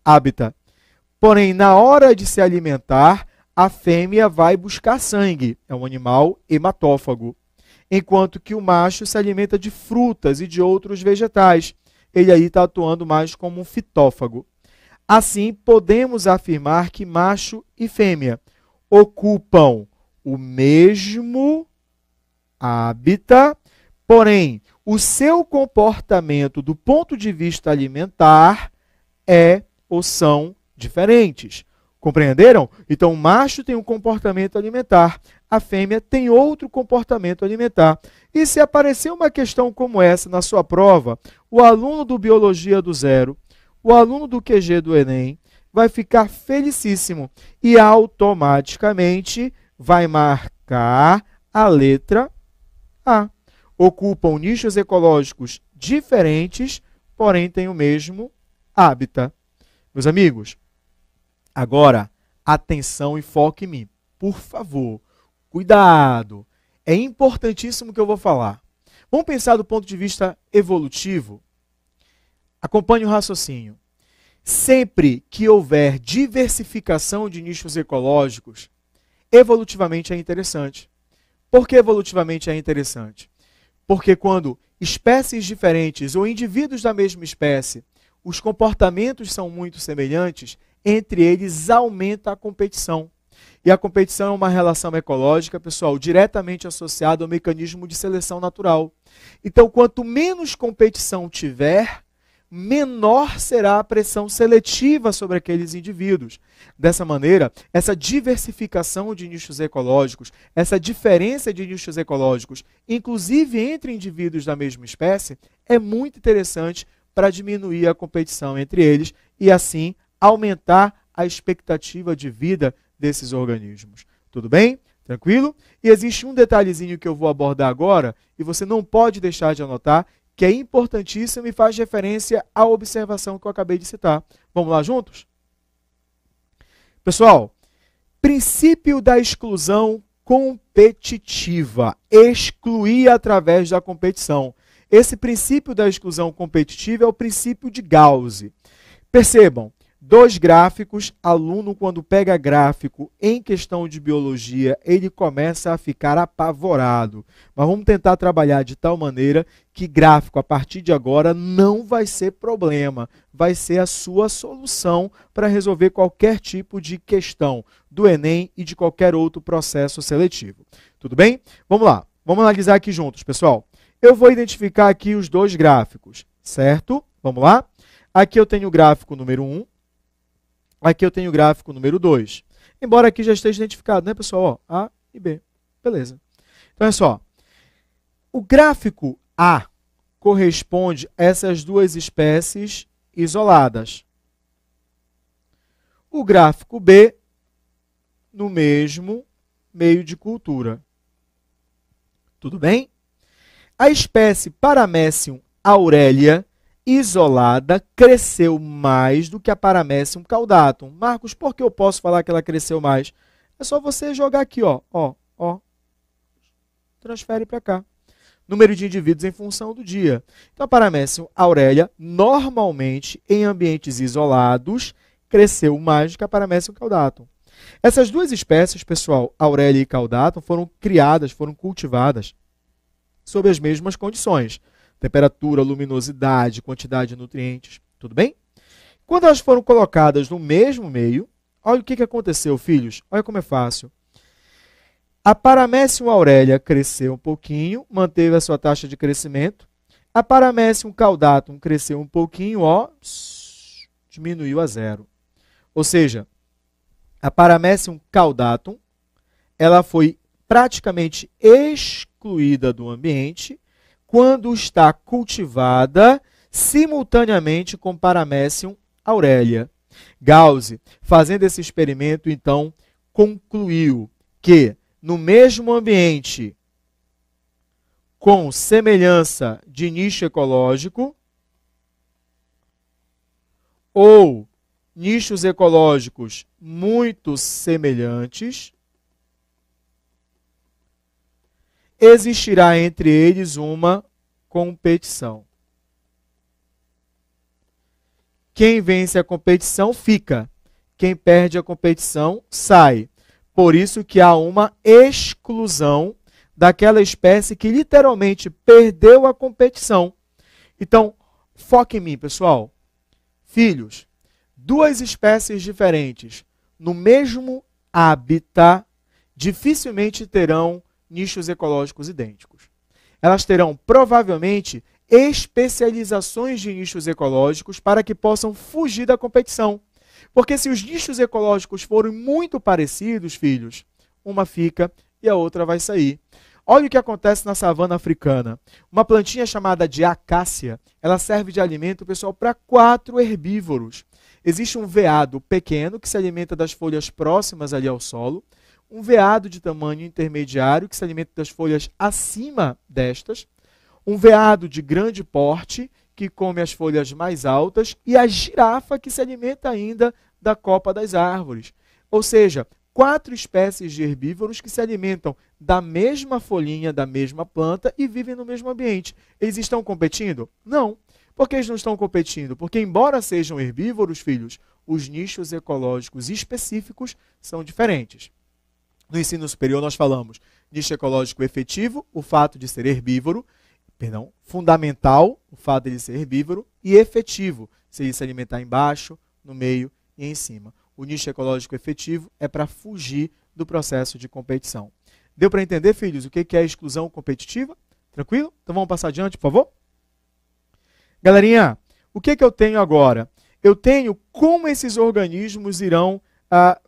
hábitat. Porém, na hora de se alimentar, a fêmea vai buscar sangue. É um animal hematófago. Enquanto que o macho se alimenta de frutas e de outros vegetais. Ele aí está atuando mais como um fitófago. Assim, podemos afirmar que macho e fêmea ocupam o mesmo hábitat, porém, o seu comportamento do ponto de vista alimentar é ou são diferentes. Compreenderam? Então, o macho tem um comportamento alimentar, a fêmea tem outro comportamento alimentar. E se aparecer uma questão como essa na sua prova, o aluno do Biologia do Zero, o aluno do QG do Enem, vai ficar felicíssimo e automaticamente vai marcar a letra A. Ocupam nichos ecológicos diferentes, porém têm o mesmo hábitat. Meus amigos, agora, atenção e foco em mim. Por favor, cuidado. É importantíssimo o que eu vou falar. Vamos pensar do ponto de vista evolutivo? Acompanhe o raciocínio. Sempre que houver diversificação de nichos ecológicos, evolutivamente é interessante. Por que evolutivamente é interessante? Porque quando espécies diferentes ou indivíduos da mesma espécie, os comportamentos são muito semelhantes, entre eles aumenta a competição. E a competição é uma relação ecológica, pessoal, diretamente associada ao mecanismo de seleção natural. Então, quanto menos competição tiver, menor será a pressão seletiva sobre aqueles indivíduos. Dessa maneira, essa diversificação de nichos ecológicos, essa diferença de nichos ecológicos, inclusive entre indivíduos da mesma espécie, é muito interessante para diminuir a competição entre eles e, assim, aumentar a expectativa de vida desses organismos. Tudo bem? Tranquilo? E existe um detalhezinho que eu vou abordar agora, e você não pode deixar de anotar, que é importantíssimo e faz referência à observação que eu acabei de citar. Vamos lá juntos? Pessoal, princípio da exclusão competitiva. Excluir através da competição. Esse princípio da exclusão competitiva é o princípio de Gauss. Percebam, dois gráficos, aluno quando pega gráfico em questão de biologia, ele começa a ficar apavorado. Mas vamos tentar trabalhar de tal maneira que gráfico, a partir de agora, não vai ser problema. Vai ser a sua solução para resolver qualquer tipo de questão do Enem e de qualquer outro processo seletivo. Tudo bem? Vamos lá. Vamos analisar aqui juntos, pessoal. Eu vou identificar aqui os dois gráficos, certo? Vamos lá? Aqui eu tenho o gráfico número 1. Aqui eu tenho o gráfico número 2. Embora aqui já esteja identificado, né, pessoal? Ó, A e B. Beleza. Então, é só. O gráfico A corresponde a essas duas espécies isoladas. O gráfico B, no mesmo meio de cultura. Tudo bem? A espécie Paramecium aurelia isolada cresceu mais do que a Paramecium caudatum. Marcos, por que eu posso falar que ela cresceu mais? É só você jogar aqui, ó. Transfere para cá. Número de indivíduos em função do dia. Então, a Paramecium aurelia, normalmente, em ambientes isolados, cresceu mais do que a Paramecium caudatum. Essas duas espécies, pessoal, aurelia e caudatum, foram criadas, foram cultivadas sob as mesmas condições. Temperatura, luminosidade, quantidade de nutrientes, tudo bem? Quando elas foram colocadas no mesmo meio, olha o que aconteceu, filhos. Olha como é fácil. A Paramecium aurelia cresceu um pouquinho, manteve a sua taxa de crescimento. A Paramecium caudatum cresceu um pouquinho, diminuiu a 0. Ou seja, a Paramecium caudatum, ela foi praticamente excluída do ambiente quando está cultivada simultaneamente com Paramecium aurelia. Gause, fazendo esse experimento, então, concluiu que no mesmo ambiente, com semelhança de nicho ecológico, ou nichos ecológicos muito semelhantes, existirá entre eles uma competição. Quem vence a competição fica. Quem perde a competição sai. Por isso que há uma exclusão daquela espécie que literalmente perdeu a competição. Então, foque em mim, pessoal. Filhos, duas espécies diferentes no mesmo hábitat dificilmente terão nichos ecológicos idênticos. Elas terão, provavelmente, especializações de nichos ecológicos para que possam fugir da competição. Porque se os nichos ecológicos forem muito parecidos, filhos, uma fica e a outra vai sair. Olha o que acontece na savana africana. Uma plantinha chamada de acácia, ela serve de alimento, pessoal, para 4 herbívoros. Existe um veado pequeno que se alimenta das folhas próximas ali ao solo, um veado de tamanho intermediário que se alimenta das folhas acima destas, um veado de grande porte que come as folhas mais altas e a girafa que se alimenta ainda da copa das árvores. Ou seja, 4 espécies de herbívoros que se alimentam da mesma folhinha, da mesma planta e vivem no mesmo ambiente. Eles estão competindo? Não. Por que eles não estão competindo? Porque, embora sejam herbívoros, filhos, os nichos ecológicos específicos são diferentes. No ensino superior nós falamos nicho ecológico efetivo, o fato de ser herbívoro, fundamental, o fato de ele ser herbívoro, e efetivo, se ele se alimentar embaixo, no meio e em cima. O nicho ecológico efetivo é para fugir do processo de competição. Deu para entender, filhos, o que é a exclusão competitiva? Tranquilo? Então vamos passar adiante, por favor? Galerinha, o que eu tenho agora? Eu tenho como esses organismos irão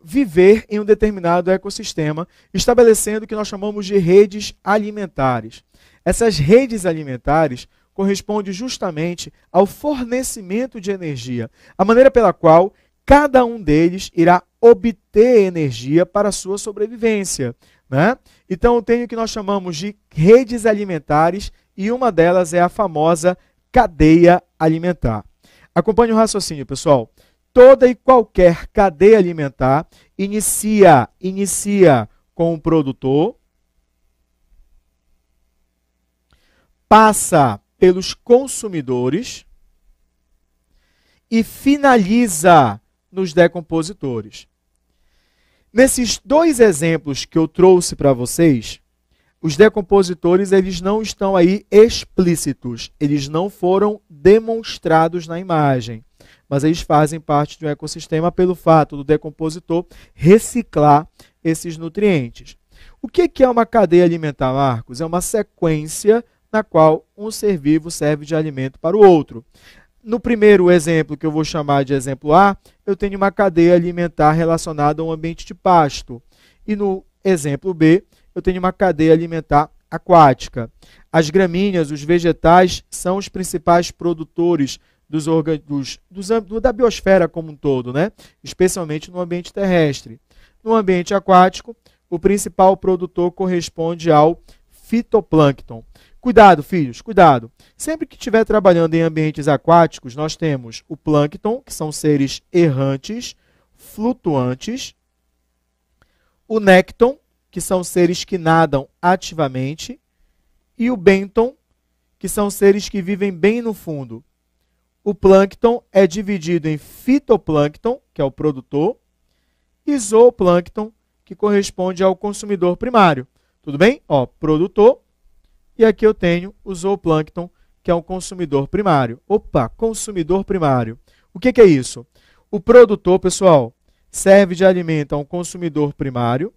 viver em um determinado ecossistema, estabelecendo o que nós chamamos de redes alimentares. Essas redes alimentares correspondem justamente ao fornecimento de energia, a maneira pela qual cada um deles irá obter energia para a sua sobrevivência, né? Então, eu tenho o que nós chamamos de redes alimentares e uma delas é a famosa cadeia alimentar. Acompanhe o raciocínio, pessoal. Toda e qualquer cadeia alimentar inicia com o produtor, passa pelos consumidores e finaliza nos decompositores. Nesses 2 exemplos que eu trouxe para vocês, os decompositores eles não estão aí explícitos, eles não foram demonstrados na imagem, mas eles fazem parte de um ecossistema pelo fato do decompositor reciclar esses nutrientes. O que é uma cadeia alimentar, Marcos? É uma sequência na qual um ser vivo serve de alimento para o outro. No primeiro exemplo, que eu vou chamar de exemplo A, eu tenho uma cadeia alimentar relacionada a um ambiente de pasto. E no exemplo B, eu tenho uma cadeia alimentar aquática. As gramíneas, os vegetais, são os principais produtores da biosfera como um todo, né? Especialmente no ambiente terrestre. No ambiente aquático, o principal produtor corresponde ao fitoplâncton. Cuidado, filhos, cuidado. Sempre que estiver trabalhando em ambientes aquáticos, nós temos o plâncton, que são seres errantes, flutuantes, o nécton, que são seres que nadam ativamente, e o bênton, que são seres que vivem bem no fundo. O plâncton é dividido em fitoplâncton, que é o produtor, e zooplâncton, que corresponde ao consumidor primário. Tudo bem? Ó, produtor, e aqui eu tenho o zooplâncton, que é o consumidor primário. Opa, consumidor primário. O que é isso? O produtor, pessoal, serve de alimento a um consumidor primário.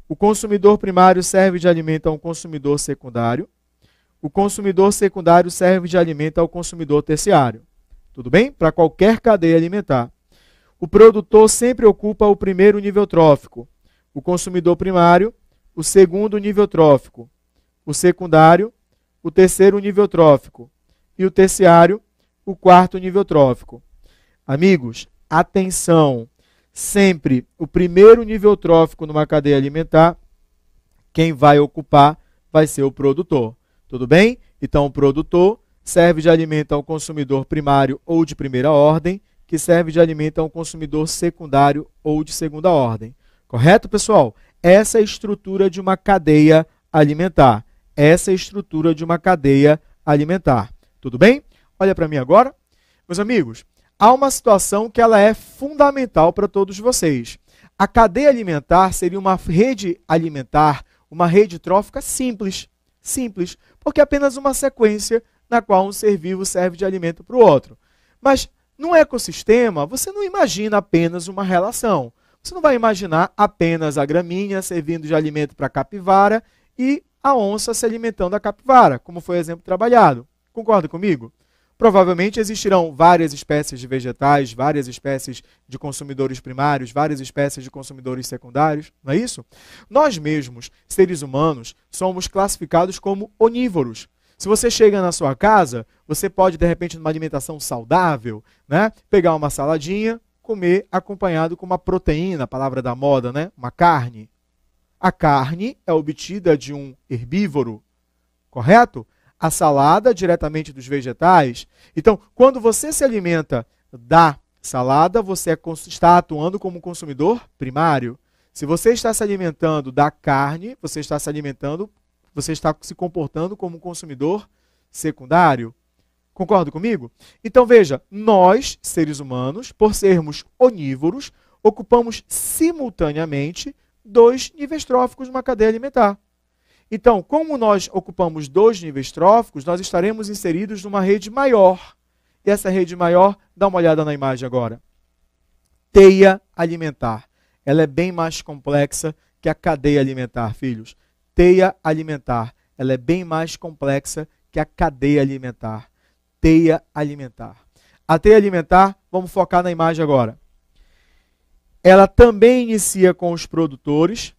O consumidor primário serve de alimento a um consumidor secundário. O consumidor secundário serve de alimento ao consumidor terciário. Tudo bem? Para qualquer cadeia alimentar. O produtor sempre ocupa o primeiro nível trófico. O consumidor primário, o segundo nível trófico. O secundário, o terceiro nível trófico. E o terciário, o quarto nível trófico. Amigos, atenção! Sempre o primeiro nível trófico numa cadeia alimentar, quem vai ocupar vai ser o produtor. Tudo bem? Então, o produtor serve de alimento ao consumidor primário ou de primeira ordem, que serve de alimento ao consumidor secundário ou de segunda ordem. Correto, pessoal? Essa é a estrutura de uma cadeia alimentar. Essa é a estrutura de uma cadeia alimentar. Tudo bem? Olha para mim agora. Meus amigos, há uma situação que ela é fundamental para todos vocês. A cadeia alimentar seria uma rede alimentar, uma rede trófica simples. Simples, porque é apenas uma sequência na qual um ser vivo serve de alimento para o outro. Mas no ecossistema, você não imagina apenas uma relação. Você não vai imaginar apenas a gramínea servindo de alimento para a capivara e a onça se alimentando da capivara, como foi o exemplo trabalhado. Concorda comigo? Provavelmente existirão várias espécies de vegetais, várias espécies de consumidores primários, várias espécies de consumidores secundários, não é isso? Nós mesmos, seres humanos, somos classificados como onívoros. Se você chega na sua casa, você pode, de repente, numa alimentação saudável, né, pegar uma saladinha, comer acompanhado com uma proteína, a palavra da moda, né, uma carne. A carne é obtida de um herbívoro, correto? A salada diretamente dos vegetais. Então, quando você se alimenta da salada, você está atuando como consumidor primário. Se você está se alimentando da carne, você está se comportando como um consumidor secundário. Concorda comigo? Então, veja, nós, seres humanos, por sermos onívoros, ocupamos simultaneamente 2 níveis tróficos numa cadeia alimentar. Então, como nós ocupamos 2 níveis tróficos, nós estaremos inseridos numa rede maior. E essa rede maior, dá uma olhada na imagem agora. Teia alimentar. Ela é bem mais complexa que a cadeia alimentar, filhos. Teia alimentar. Ela é bem mais complexa que a cadeia alimentar. Teia alimentar. A teia alimentar, vamos focar na imagem agora. Ela também inicia com os produtores.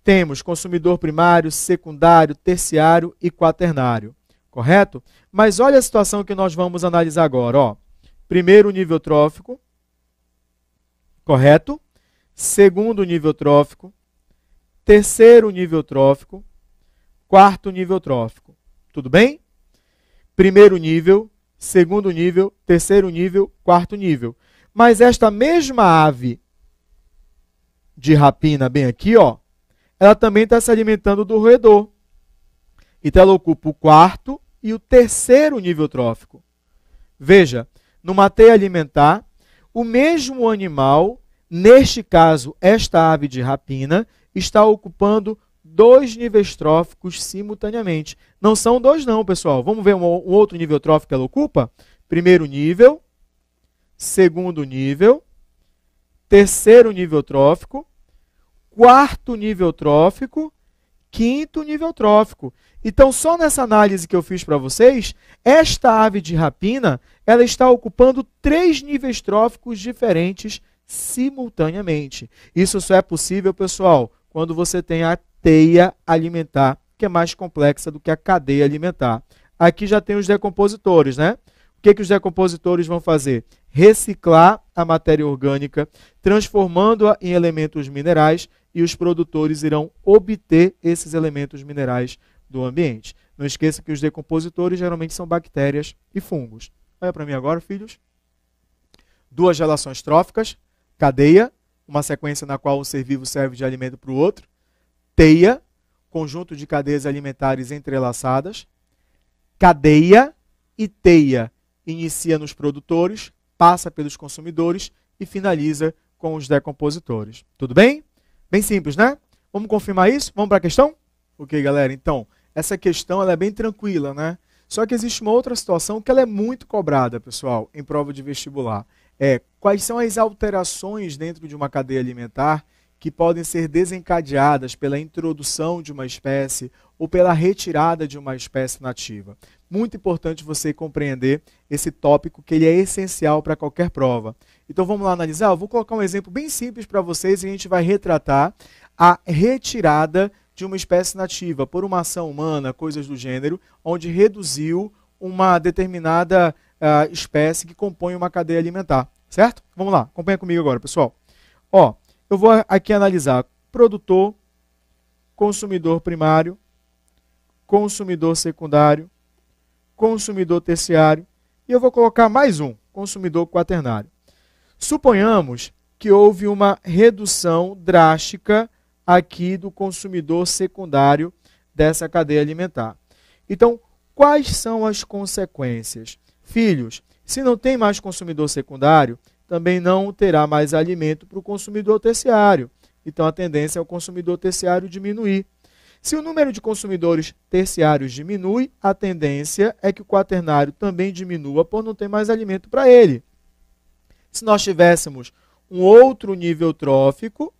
Temos consumidor primário, secundário, terciário e quaternário, correto? Mas olha a situação que nós vamos analisar agora. Ó. Primeiro nível trófico, correto? Segundo nível trófico, terceiro nível trófico, quarto nível trófico. Tudo bem? Primeiro nível, segundo nível, terceiro nível, quarto nível. Mas esta mesma ave de rapina bem aqui, ó, ela também está se alimentando do roedor. Então, ela ocupa o quarto e o terceiro nível trófico. Veja, numa teia alimentar, o mesmo animal, neste caso, esta ave de rapina, está ocupando 2 níveis tróficos simultaneamente. Não são 2 não, pessoal. Vamos ver um outro nível trófico que ela ocupa? Primeiro nível, segundo nível, terceiro nível trófico, quarto nível trófico, quinto nível trófico. Então, só nessa análise que eu fiz para vocês, esta ave de rapina, ela está ocupando 3 níveis tróficos diferentes simultaneamente. Isso só é possível, pessoal, quando você tem a teia alimentar, que é mais complexa do que a cadeia alimentar. Aqui já tem os decompositores, né? O que os decompositores vão fazer? Reciclar a matéria orgânica, transformando-a em elementos minerais, e os produtores irão obter esses elementos minerais do ambiente. Não esqueça que os decompositores geralmente são bactérias e fungos. Olha para mim agora, filhos. Duas relações tróficas, cadeia, uma sequência na qual um ser vivo serve de alimento para o outro. Teia, conjunto de cadeias alimentares entrelaçadas. Cadeia e teia, inicia nos produtores, passa pelos consumidores e finaliza com os decompositores. Tudo bem? Bem simples, né? Vamos confirmar isso? Vamos para a questão? Ok, galera. Então, essa questão ela é bem tranquila, né? Só que existe uma outra situação que ela é muito cobrada, pessoal, em prova de vestibular. Quais são as alterações dentro de uma cadeia alimentar que podem ser desencadeadas pela introdução de uma espécie ou pela retirada de uma espécie nativa. Muito importante você compreender esse tópico, que ele é essencial para qualquer prova. Então vamos lá analisar? Eu vou colocar um exemplo bem simples para vocês e a gente vai retratar a retirada de uma espécie nativa por uma ação humana, coisas do gênero, onde reduziu uma determinada espécie que compõe uma cadeia alimentar, certo? Vamos lá, acompanha comigo agora, pessoal. Eu vou aqui analisar produtor, consumidor primário, consumidor secundário, consumidor terciário e eu vou colocar mais um, consumidor quaternário. Suponhamos que houve uma redução drástica aqui do consumidor secundário dessa cadeia alimentar. Então, quais são as consequências? Filhos, se não tem mais consumidor secundário, também não terá mais alimento para o consumidor terciário. Então, a tendência é o consumidor terciário diminuir. Se o número de consumidores terciários diminui, a tendência é que o quaternário também diminua por não ter mais alimento para ele. Se nós tivéssemos um outro nível trófico,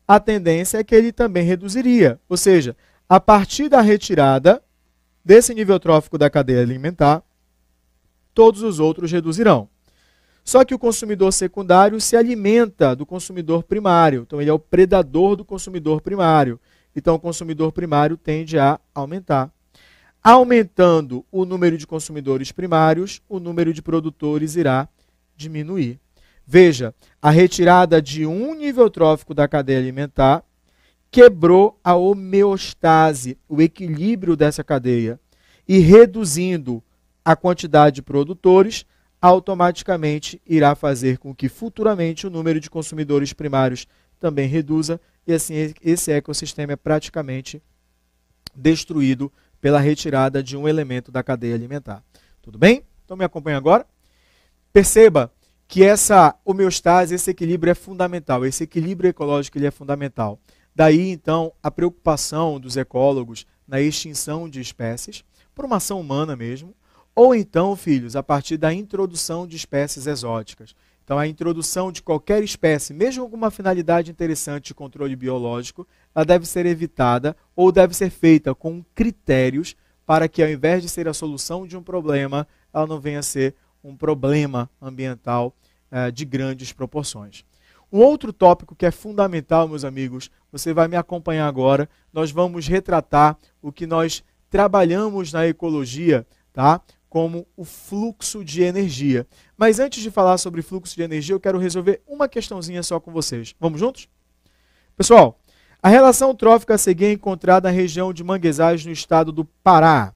a tendência é que ele também reduziria. Ou seja, a partir da retirada desse nível trófico da cadeia alimentar, todos os outros reduzirão. Só que o consumidor secundário se alimenta do consumidor primário. Então, ele é o predador do consumidor primário. Então, o consumidor primário tende a aumentar. Aumentando o número de consumidores primários, o número de produtores irá diminuir. Veja, a retirada de um nível trófico da cadeia alimentar quebrou a homeostase, o equilíbrio dessa cadeia. E reduzindo a quantidade de produtores, automaticamente irá fazer com que futuramente o número de consumidores primários também reduza e assim esse ecossistema é praticamente destruído pela retirada de um elemento da cadeia alimentar. Tudo bem? Então me acompanha agora. Perceba que essa homeostase, esse equilíbrio é fundamental, esse equilíbrio ecológico ele é fundamental. Daí então a preocupação dos ecólogos na extinção de espécies, por uma ação humana mesmo, ou então, filhos, a partir da introdução de espécies exóticas. Então, a introdução de qualquer espécie, mesmo com uma finalidade interessante de controle biológico, ela deve ser evitada ou deve ser feita com critérios para que, ao invés de ser a solução de um problema, ela não venha a ser um problema ambiental de grandes proporções. Um outro tópico que é fundamental, meus amigos, você vai me acompanhar agora, nós vamos retratar o que nós trabalhamos na ecologia, tá? Como o fluxo de energia. Mas antes de falar sobre fluxo de energia, eu quero resolver uma questãozinha só com vocês. Vamos juntos? Pessoal, a relação trófica a seguir é encontrada na região de manguezais no estado do Pará.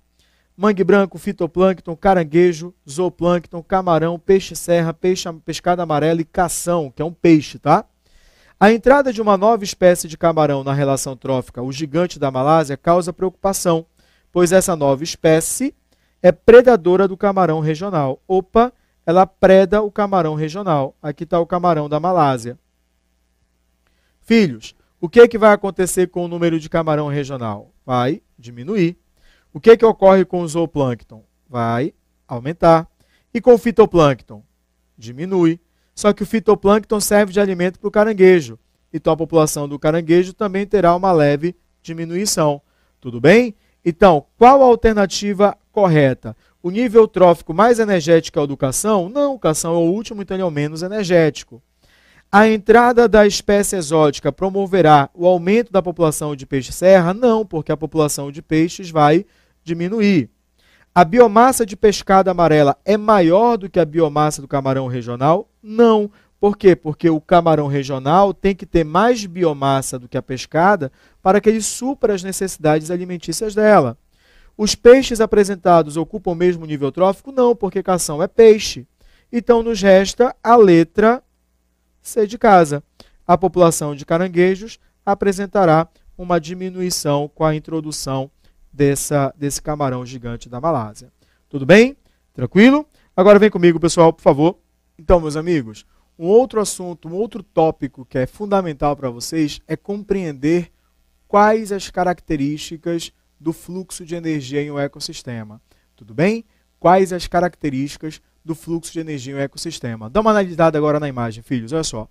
Mangue branco, fitoplâncton, caranguejo, zooplâncton, camarão, peixe-serra, pescada amarela e cação, que é um peixe, tá? A entrada de uma nova espécie de camarão na relação trófica, o gigante da Malásia, causa preocupação, pois essa nova espécie é predadora do camarão regional. Opa, ela preda o camarão regional. Aqui está o camarão da Malásia. Filhos, o que vai acontecer com o número de camarão regional? Vai diminuir. O que ocorre com o zooplâncton? Vai aumentar. E com o fitoplâncton? Diminui. Só que o fitoplâncton serve de alimento para o caranguejo. Então a população do caranguejo também terá uma leve diminuição. Tudo bem? Então, qual a alternativa correta? O nível trófico mais energético é o do cação? Não, o cação é o último, então ele é o menos energético. A entrada da espécie exótica promoverá o aumento da população de peixe-serra? Não, porque a população de peixes vai diminuir. A biomassa de pescada amarela é maior do que a biomassa do camarão regional? Não. Por quê? Porque o camarão regional tem que ter mais biomassa do que a pescada para que ele supra as necessidades alimentícias dela. Os peixes apresentados ocupam o mesmo nível trófico? Não, porque cação é peixe. Então, nos resta a letra C de casa. A população de caranguejos apresentará uma diminuição com a introdução desse camarão gigante da Malásia. Tudo bem? Tranquilo? Agora vem comigo, pessoal, por favor. Então, meus amigos, um outro assunto, um outro tópico que é fundamental para vocês é compreender quais as características do fluxo de energia em um ecossistema. Tudo bem? Quais as características do fluxo de energia em um ecossistema. Dá uma analisada agora na imagem, filhos, olha só.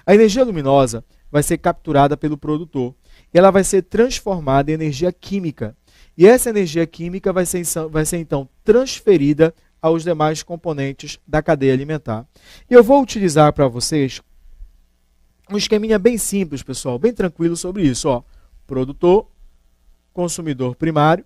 A energia luminosa vai ser capturada pelo produtor e ela vai ser transformada em energia química. E essa energia química vai ser então transferida aos demais componentes da cadeia alimentar. E eu vou utilizar para vocês um esqueminha bem simples, pessoal, bem tranquilo sobre isso. Ó. Produtor, consumidor primário,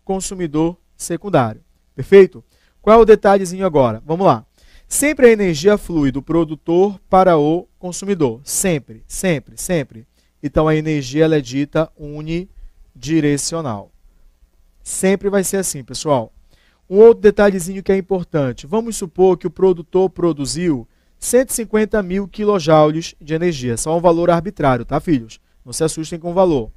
consumidor secundário. Perfeito? Qual é o detalhezinho agora? Vamos lá. Sempre a energia flui do produtor para o consumidor. Sempre, sempre, sempre. Então a energia ela é dita unidirecional. Sempre vai ser assim, pessoal. Um outro detalhezinho que é importante. Vamos supor que o produtor produziu 150 mil quilojoules de energia. Só um valor arbitrário, tá, filhos? Não se assustem com o valor.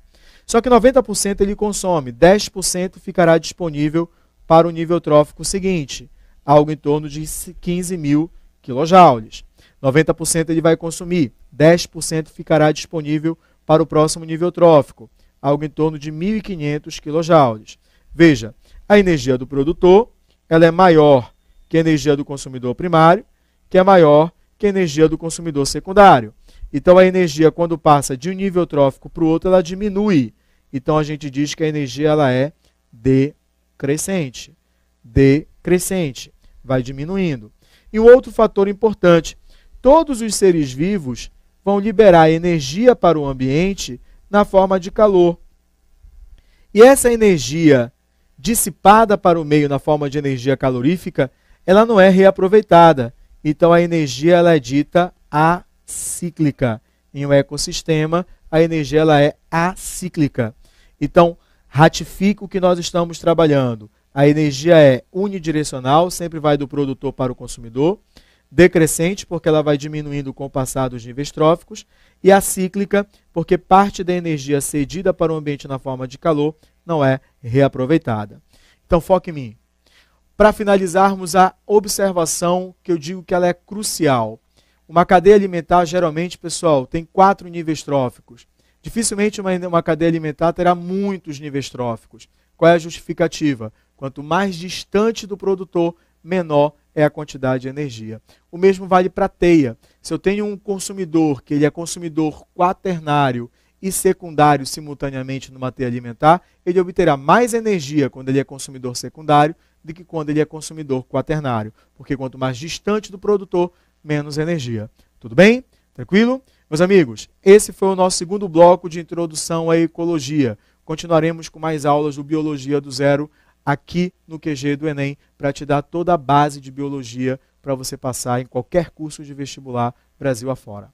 Só que 90% ele consome. 10% ficará disponível para o nível trófico seguinte. Algo em torno de 15 mil quilojoules. 90% ele vai consumir. 10% ficará disponível para o próximo nível trófico. Algo em torno de 1.500 quilojoules. Veja, a energia do produtor ela é maior que a energia do consumidor primário, que é maior que a energia do consumidor secundário. Então, a energia, quando passa de um nível trófico para o outro, ela diminui. Então, a gente diz que a energia ela é decrescente. Decrescente. Vai diminuindo. E um outro fator importante, todos os seres vivos vão liberar energia para o ambiente na forma de calor. E essa energia dissipada para o meio na forma de energia calorífica, ela não é reaproveitada. Então, a energia ela é dita acíclica. Em um ecossistema, a energia ela é acíclica. Então, ratifica o que nós estamos trabalhando. A energia é unidirecional, sempre vai do produtor para o consumidor. Decrescente, porque ela vai diminuindo com o passar dos níveis tróficos. E acíclica, porque parte da energia cedida para o ambiente na forma de calor não é reaproveitada. Então, foque em mim. Para finalizarmos a observação, que eu digo que ela é crucial. Uma cadeia alimentar, geralmente, pessoal, tem 4 níveis tróficos. Dificilmente uma cadeia alimentar terá muitos níveis tróficos. Qual é a justificativa? Quanto mais distante do produtor, menor é a quantidade de energia. O mesmo vale para a teia. Se eu tenho um consumidor, que ele é consumidor quaternário e secundário simultaneamente numa teia alimentar, ele obterá mais energia quando ele é consumidor secundário do que quando ele é consumidor quaternário. Porque quanto mais distante do produtor, menos energia. Tudo bem? Tranquilo? Meus amigos, esse foi o nosso segundo bloco de introdução à ecologia. Continuaremos com mais aulas do Biologia do Zero aqui no QG do Enem, para te dar toda a base de biologia para você passar em qualquer curso de vestibular Brasil afora.